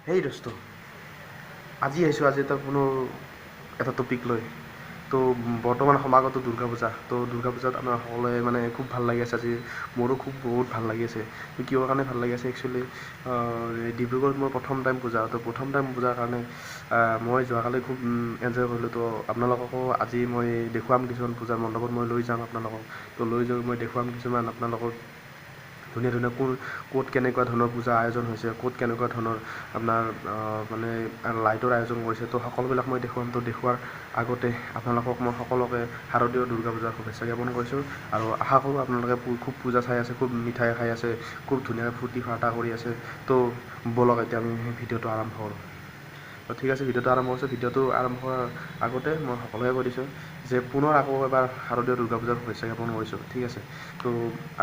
সেই দোস্ত আজি আহিছোঁ আজি এটা টপিক লৈ তো বৰ্তমান সমাগত দুৰ্গা পূজা তো দুৰ্গা পূজাত আমাৰ সকলোৱে মানে খুব ভাল লাগি আছে আজি মোৰো বহুত ভাল লাগি আছে তো কিহৰ কাৰণে ভাল লাগি আছে একচুৱেলি ডিব্ৰুগড়ত মোৰ প্ৰথম টাইম পূজা তো প্ৰথম টাইম পূজাৰ কাৰণে মই যোৱাকালি খুব এনজয় কৰিলোঁ তো আপোনালোককো আজি মই দেখুৱাম কিছুমান পূজাৰ মণ্ডপত মই লৈ যাম আপোনালোকক তো লৈ যাই মই দেখুৱাম কিছুমান আপোনালোকক ধুনীয়া ধুনীয়া ক'ত কেনেকুৱা ধৰণৰ পূজা আয়োজন হৈছে ক'ত কেনেকুৱা ধৰণৰ আপোনাৰ মানে লাইটৰ আয়োজন কৰিছে তো সকলোবিলাক মই দেখুৱাম তো দেখুৱাৰ আগতে আপোনালোকক মই সকলোকে শাৰদীয় দুৰ্গা পূজাৰ শুভেচ্ছা জ্ঞাপন কৰিছোঁ আৰু আশা কৰোঁ আপোনালোকে খুব পূজা চাই আছে খুব মিঠাই খাই আছে খুব ধুনীয়াকৈ ফূৰ্তি ফাৰ্তা কৰি আছে তো ব'লক এতিয়া আমি সেই ভিডিঅ'টো আৰম্ভ কৰোঁ তো ঠিক আছে ভিডিঅ'টো আৰম্ভ কৰিছোঁ ভিডিঅ'টো আৰম্ভ কৰাৰ আগতে মই সকলোৱে কৈ দিছোঁ যে পুনৰ আকৌ এবাৰ শাৰদীয় দুৰ্গা পূজাৰ শুভেচ্ছা জ্ঞাপন কৰিছোঁ ঠিক আছে তো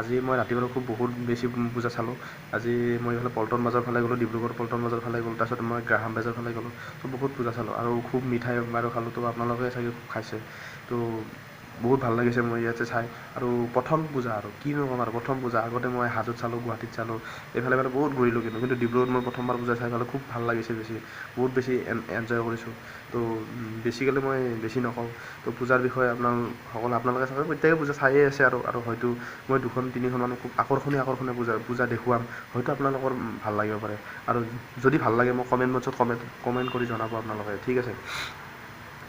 আজি মই ৰাতিপুৱা বহুত বেছি পূজা চালোঁ আজি মই এইফালে পল্টন বজাৰ ফালে গ'লোঁ ডিব্ৰুগড় পল্টন বজাৰ ফালে গ'লোঁ তাৰপিছত মই গ্ৰাহাম বাজাৰ ফালে গ'লোঁ তো বহুত পূজা চালোঁ আৰু খুব মিঠাই বাৰু খালোঁ তো আপোনালোকে চাগে খুব খাইছে তো বহুত ভাল লাগিছে মই ইয়াতে চাই আৰু প্ৰথম পূজা আৰু কিনো ক'ম আৰু প্ৰথম পূজা আগতে মই হাজোত চালোঁ গুৱাহাটীত চালোঁ এইফালে মানে বহুত ঘূৰিলোঁ কিন্তু ডিব্ৰুগড়ত মই প্ৰথমবাৰ পূজা চাই পেলাই খুব ভাল লাগিছে বহুত বেছি এনজয় কৰিছোঁ তো বেছিকেলি মই বেছি নকওঁ তো পূজাৰ বিষয়ে আপোনালোকে চাগে প্ৰত্যেকে পূজা চায়ে আছে আৰু হয়তো মই 2-3খনমান খুব আকৰ্ষণীয় পূজা দেখুৱাম হয়তো আপোনালোকৰ ভাল লাগিব পাৰে আৰু যদি ভাল লাগে মোক কমেণ্ট বক্সত কমেণ্ট কৰি জনাব আপোনালোকে ঠিক আছে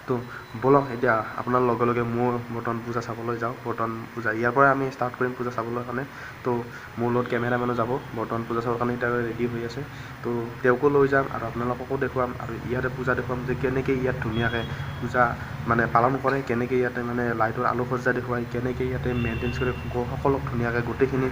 তো ব'লক এতিয়া আপোনাৰ লগে লগে মোৰ বৰ্তমান পূজা চাবলৈ যাওঁ বৰ্তমান পূজা ইয়াৰ পৰাই আমি ষ্টাৰ্ট কৰিম পূজা চাবলৈ কাৰণে তো মোৰ লগত কেমেৰামেনো যাব বৰ্তমান পূজা চাবৰ কাৰণে এতিয়া ৰেডি হৈ আছে তো তেওঁকো লৈ যাম আৰু আপোনালোককো দেখুৱাম আৰু ইয়াতে পূজা দেখুৱাম যে কেনেকৈ ইয়াত ধুনীয়াকৈ পূজা মানে পালন কৰে কেনেকৈ ইয়াতে মানে লাইটৰ আলোকসজ্জা দেখুৱাই কেনেকৈ ইয়াতে মেইনটেনেঞ্চ কৰি সকলোক ধুনীয়াকৈ গোটেইখিনি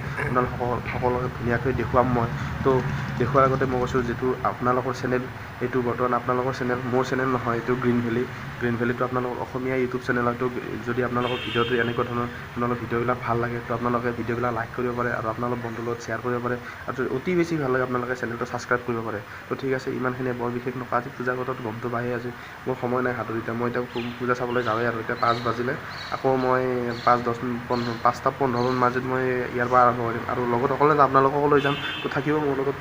সকলোকে ধুনীয়াকৈ দেখুৱাম মই তো দেখুৱাৰ আগতে মই কৈছোঁ যিটো আপোনালোকৰ চেনেল এইটো বৰ্তমান আপোনালোকৰ চেনেল মোৰ চেনেল নহয় এইটো গ্ৰীণ ভেলীটো আপোনালোকৰ অসমীয়া ইউটিউব চেনেল হয়তো যদি আপোনালোকৰ ভিডিঅ'টো এনেকুৱা ধৰণৰ আপোনালোকৰ ভিডিঅ'বিলাক ভাল লাগে তো আপোনালোকে ভিডিঅ'বিলাক লাইক কৰিব পাৰে আৰু আপোনালোকৰ বন্ধুৰ লগত শ্বেয়াৰ কৰিব পাৰে আৰু অতি বেছি ভাল লাগে আপোনালোকে চেনেলটো ছাবস্ক্ৰাইব কৰিব পাৰে তো ঠিক আছে ইমানখিনিয়ে বৰ বিশেষ নকওঁ আজি পূজাৰ কথাত গমটো পায়েই আজি মোৰ সময় নাই হাতত এতিয়া মই এতিয়া পূজা চাবলৈ যাওঁৱেই আৰু এতিয়া 5 বাজিলে আকৌ মই 5:15 মাজত মই ইয়াৰ পৰা আৰম্ভ কৰিম আৰু লগত অকলে আপোনালোককো লৈ যাম তো থাকিব মোৰ লগত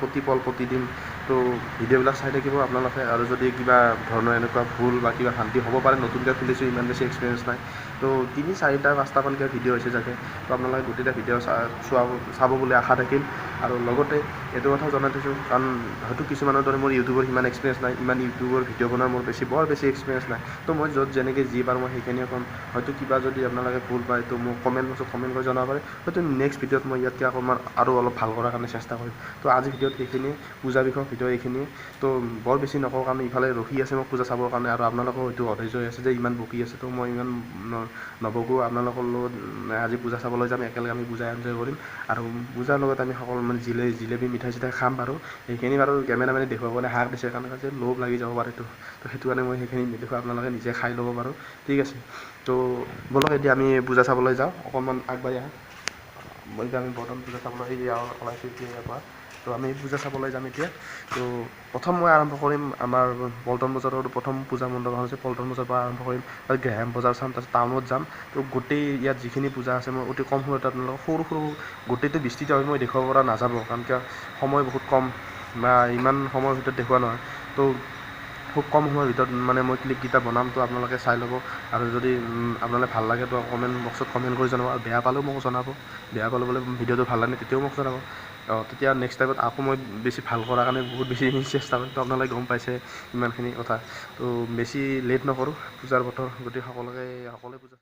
প্ৰতিদিন তো ভিডিঅ'বিলাক চাই থাকিব আপোনালোকে আৰু যদি কিবা ধৰণৰ এনেকুৱা ভুল বা কিবা ভ্ৰান্তি হ'ব পাৰে নতুনকৈ খুলিছোঁ ইমান বেছি এক্সপিৰিয়েঞ্চ নাই তো 3-4-5টামানকৈ ভিডিঅ' হৈছে চাগে তো আপোনালোকে গোটেইটা ভিডিঅ' চাব বুলি আশা থাকিল আৰু লগতে এইটো কথা জনাই থৈছোঁ কাৰণ হয়তো কিছুমানৰ দৰে মোৰ ইউটিউবৰ সিমান এক্সপিৰিয়েঞ্চ নাই ইমান ইউটিউবৰ ভিডিঅ' বনোৱাৰ মোৰ বৰ বেছি এক্সপিৰিয়েঞ্চ নাই তো মই য'ত যেনেকৈ যি পাৰোঁ মই সেইখিনিয়ে ক'ম হয়তো কিবা যদি আপোনালোকে ভুল পায় তো মোক কমেণ্ট কৰি জনাব পাৰে হয়তো নেক্সট ভিডিঅ'ত মই ইয়াতকৈ অকণমান আৰু অলপ ভাল কৰাৰ কাৰণে চেষ্টা কৰিম তো আজি ভিডিঅ'ত এইখিনিয়ে পূজা বিষয়ক ভিডিঅ' এইখিনিয়ে তো বৰ বেছি নকওঁ কাৰণ ইফালে ৰখি আছে মোক পূজা চাবৰ কাৰণে আৰু আপোনালোকেও হয়তো অধৈৰ্য হৈ আছে যে ইমান বকি আছে তো মই ইমান নবকো আপোনালোকৰ লগত আজি পূজা চাবলৈ যাম একেলগে আমি পূজা এনজয় কৰিম আৰু পূজাৰ লগত আমি সকলো মানে জিলেবি মিঠাই চিঠাই খাম বাৰু সেইখিনি বাৰু কেমেৰামেনে দেখুৱাবলৈ হাক দিছে কাৰণ যে লোভ লাগি যাব পাৰে তো সেইটো কাৰণে মই সেইখিনি নেদেখুৱাই আপোনালোকে নিজে খাই ল'ব বাৰু ঠিক আছে তো ব'লক এতিয়া আমি পূজা চাবলৈ যাওঁ অকণমান আগবাঢ়ি আহা এতিয়া আমি বৰ্তমান পূজা চাবলৈ ওলাইছোঁ এতিয়া ইয়াৰ পৰা তো আমি পূজা চাবলৈ যাম এতিয়া তো প্ৰথম মই আৰম্ভ কৰিম আমাৰ পল্টন বজাৰৰ প্ৰথম পূজা মণ্ডপ হৈছে পল্টন বজাৰৰ পৰা আৰম্ভ কৰিম তাৰপিছত গ্ৰাহাম বজাৰ চাম তাৰপিছত টাউনত যাম তো গোটেই ইয়াত যিখিনি পূজা আছে মই অতি কম সময়ত আপোনালোকক সৰু গোটেইটো বিস্তৃত হৈ মই দেখুৱাব পৰা নাযাব কাৰণ কিয় সময় বহুত কম বা ইমান সময়ৰ ভিতৰত দেখুওৱা নহয় তো খুব কম সময়ৰ ভিতৰত মানে মই ক্লিপকেইটা বনাম তো আপোনালোকে চাই ল'ব আৰু যদি আপোনালোকে ভাল লাগে তো কমেণ্ট বক্সত কমেণ্ট কৰি জনাব আৰু বেয়া পালেও মোক জনাব বেয়া পালে বোলে ভিডিঅ'টো ভাল লাগে তেতিয়াও মোক জনাব তেতিয়া নেক্সট টাইমত আকৌ মই বেছি ভাল কৰাৰ কাৰণে বহুত বেছি চেষ্টা কৰিম তো আপোনালোকে গম পাইছে ইমানখিনি কথা তো বেছি লেট নকৰোঁ পূজাৰ বতৰ গতিকে সকলোৱে পূজা